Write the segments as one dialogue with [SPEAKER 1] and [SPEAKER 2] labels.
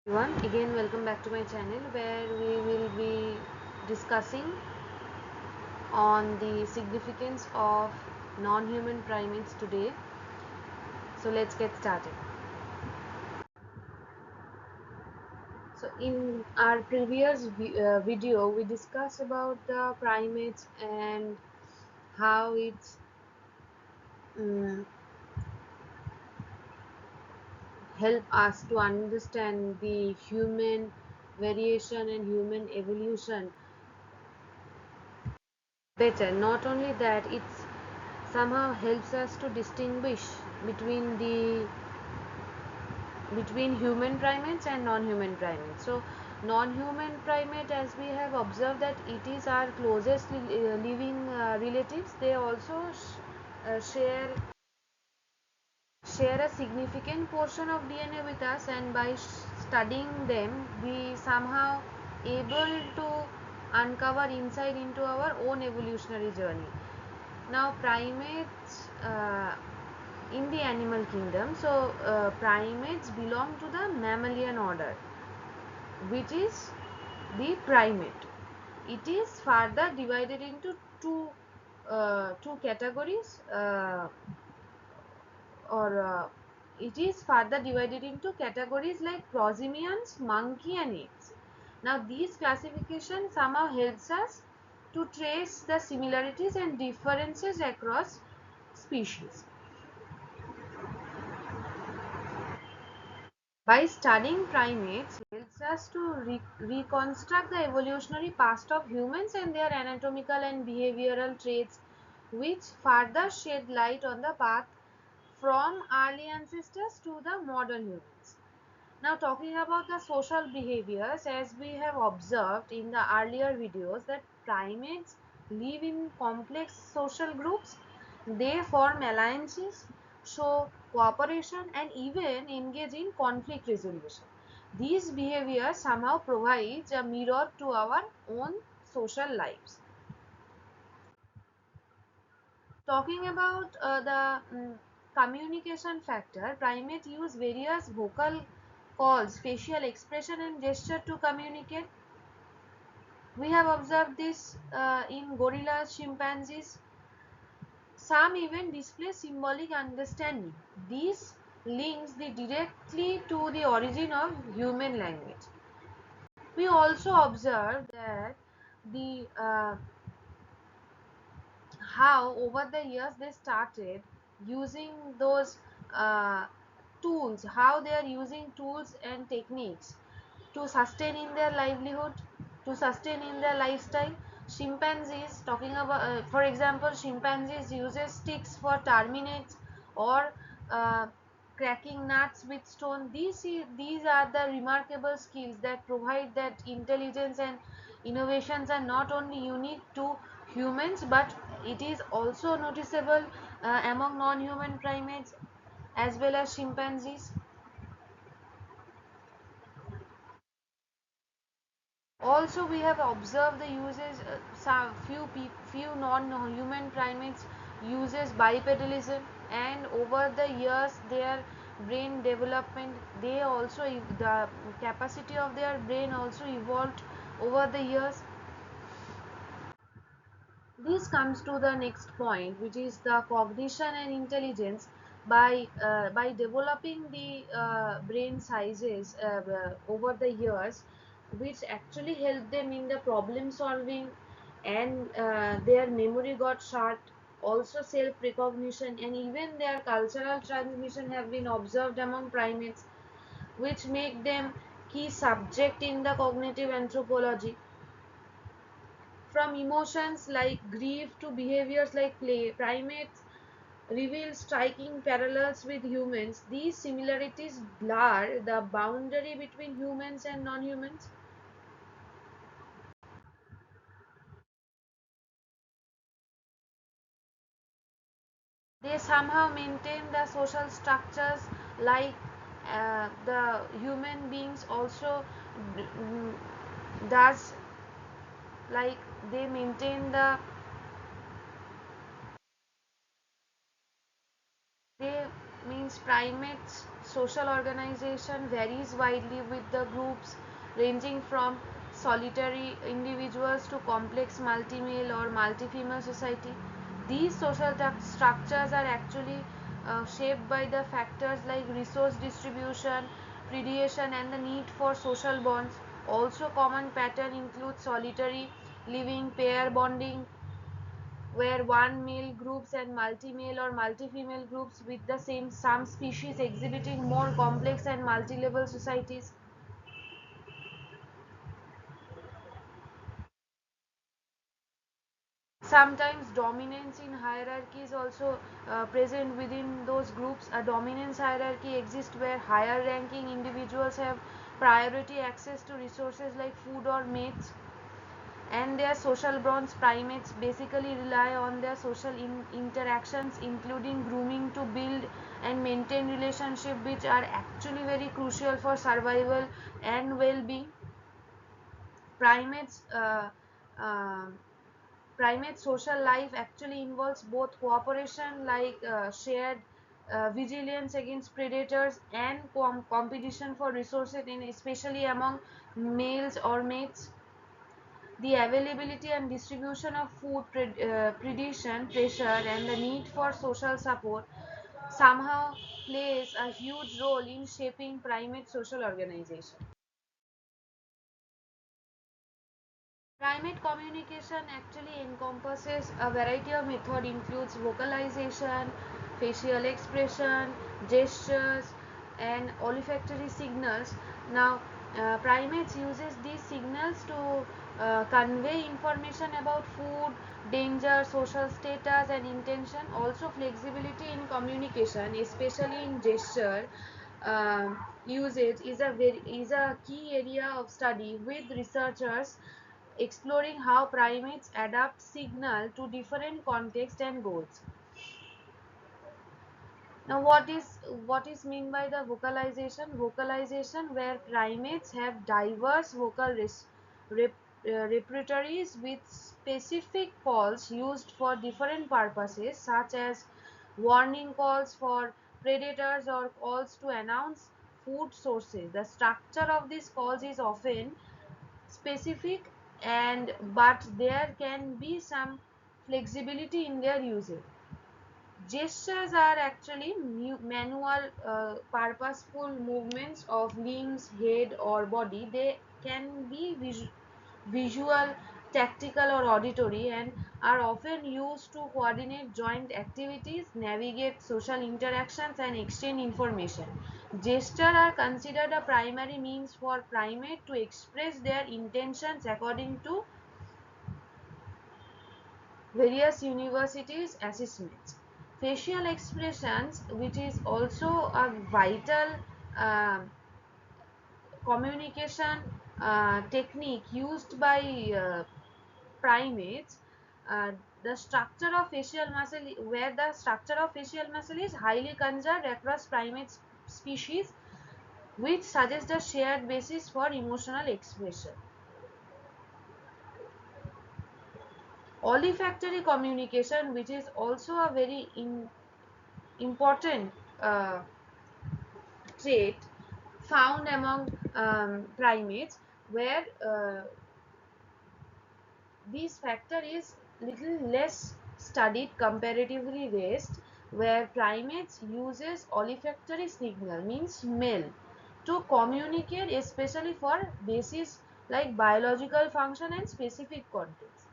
[SPEAKER 1] Everyone, again welcome back to my channel where we will be discussing on the significance of non-human primates today. So let's get started. So in our previous video we discussed about the primates and how it's um, help us to understand the human variation and human evolution better. Not only that, it's somehow helps us to distinguish between human primates and non-human primates. So non-human primate, as we have observed, that it is our closest living relatives. They also share a significant portion of DNA with us, and by studying them we somehow able to uncover insight into our own evolutionary journey. Now primates in the animal kingdom, so primates belong to the mammalian order, which is the primate. It is further divided into two categories, or it is further divided into categories like prosimians, monkey and apes. Now these classification somehow helps us to trace the similarities and differences across species. By studying primates helps us to reconstruct the evolutionary past of humans and their anatomical and behavioral traits, which further shed light on the path from early ancestors to the modern humans. Now talking about the social behaviors, as we have observed in the earlier videos that primates live in complex social groups. They form alliances, show cooperation and even engage in conflict resolution. These behaviors somehow provides a mirror to our own social lives. Talking about the communication factor, primates use various vocal calls, facial expression and gesture to communicate. We have observed this in gorillas, chimpanzees. Some even display symbolic understanding. This links directly to the origin of human language. We also observe that the how over the years they started using those uh, tools, how they are using tools and techniques to sustain in their livelihood, to sustain in their lifestyle. Chimpanzees, talking about for example, chimpanzees uses sticks for terminates or uh, cracking nuts with stone. These are the remarkable skills that provide that intelligence and innovations are not only unique to humans, but it is also noticeable among non-human primates as well as chimpanzees. Also, we have observed the uses. Some few non-human primates uses bipedalism, and over the years, their brain development, the capacity of their brain also evolved over the years. This comes to the next point, which is the cognition and intelligence. By developing the brain sizes over the years, which actually help them in the problem solving, and their memory got sharp. Also, self recognition and even their cultural transmission have been observed among primates, which make them key subject in the cognitive anthropology. From emotions like grief to behaviors like play, primates reveal striking parallels with humans. These similarities blur the boundary between humans and non-humans. They somehow maintain the social structures like the human beings also does, like they maintain they means primates social organization varies widely with the groups ranging from solitary individuals to complex multi-male or multi-female society. These social structures are actually shaped by the factors like resource distribution, predation, and the need for social bonds. Also, common pattern include solitary living, pair bonding, where one male groups and multi-male or multi-female groups with the same some species exhibiting more complex and multi-level societies. Sometimes dominance in hierarchy is also present within those groups. A dominance hierarchy exists where higher ranking individuals have priority access to resources like food or mates, and their social bonds. Primates basically rely on their social interactions, including grooming, to build and maintain relationships, which are actually very crucial for survival and well-being. Primates uh, Primate social life actually involves both cooperation, like shared vigilance against predators, and competition for resources, in especially among males or mates. The availability and distribution of food, predation, pressure, and the need for social support somehow plays a huge role in shaping primate social organization. Primate communication actually encompasses a variety of methods, includes vocalization, facial expression, gestures, and olfactory signals. Now, primates uses these signals to convey information about food, danger, social status, and intention. Also, flexibility in communication, especially in gesture usage, is a key area of study, with researchers exploring how primates adapt signal to different contexts and goals. Now, what is mean by the vocalization? Vocalization, where primates have diverse vocal rep, repertories with specific calls used for different purposes, such as warning calls for predators or calls to announce food sources. The structure of these calls is often specific, and but there can be some flexibility in their usage. Gestures are actually manual, purposeful movements of limbs, head, or body. They can be visual, tactical, or auditory, and are often used to coordinate joint activities, navigate social interactions, and exchange information. Gestures are considered a primary means for primate to express their intentions according to various universities' assessments. Facial expressions, which is also a vital uh, communication technique used by primates, uh, the structure of facial muscle, where the structure of facial muscle is highly conserved across primate species, which suggests a shared basis for emotional expression. Olfactory communication, which is also a very important uh, trait found among primates, where this factor is little less studied, comparatively raised, where primates uses olfactory signal, means smell, to communicate, especially for basis like biological function and specific context.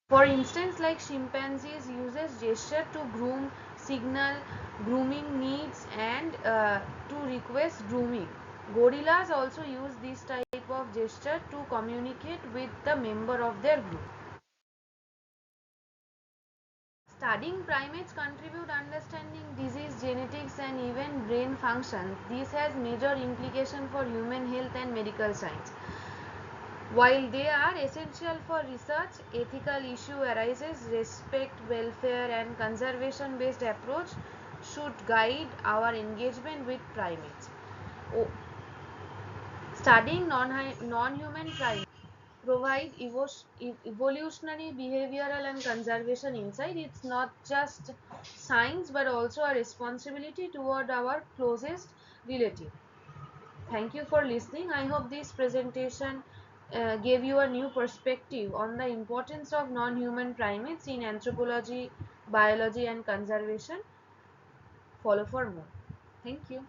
[SPEAKER 1] For instance, like chimpanzees uses gesture to groom, signal grooming needs, and to request grooming. Gorillas also use this type of gesture to communicate with the member of their group. Studying primates contribute understanding disease, genetics, and even brain function. This has major implication for human health and medical science. While they are essential for research, ethical issue arises. Respect, welfare, and conservation-based approach should guide our engagement with primates. Oh, studying non-human primates. provide evolutionary, behavioral, and conservation insight. It's not just science but also a responsibility toward our closest relative. Thank you for listening. I hope this presentation gave you a new perspective on the importance of non human primates in anthropology, biology, and conservation. Follow for more. Thank you.